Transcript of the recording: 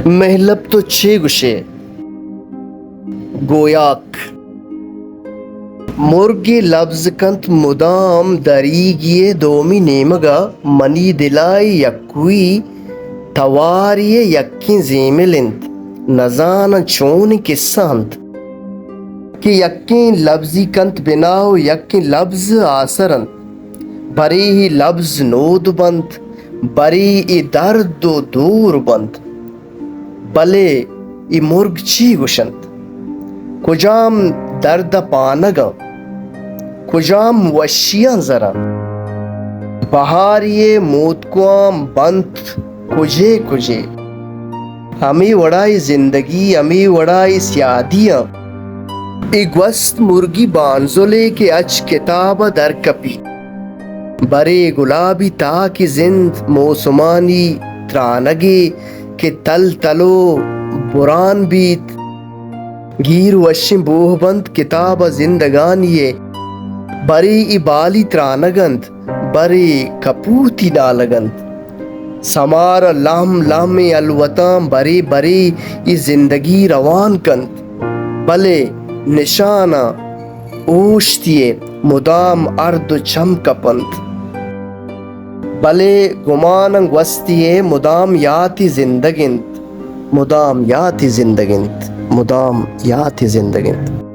محلب تو چھ گشے گویاک مرگی لفظ کنت مدام دریگیے دومی نیمگا منی دلائی یکوی تواری یکی زیملند نزان چون قصانت کہ یکی لفظی کنت بناو یکی لفظ آسرند بری ہی لفظ نود بند بری ای درد و دور بند بلے ای مرگ چی گوشند کجام درد پانگا کجام وشیاں ذرا بہاریے موتکوام بند کجے کجے ہمیں وڑائی زندگی ہمیں وڑائی سیادیاں ای گوست مرگی بانزولے کے اچ کتاب در کپی برے گلابی تاک زند موسمانی ترانگے کہ تل تلو بران بیت گیر وشم بوہ بند کتاب زندگانیے بری ای بالی ترانگند بری کپوتی نالگند سمار لام لام الوطام بری بری ای زندگی روان کند بلے نشانہ اوشتیے مدام ارد و چم کپند بلے گماننگ وستیے مدام یاتی زندگند مدام یاتی زندگند مدام یاتی زندگند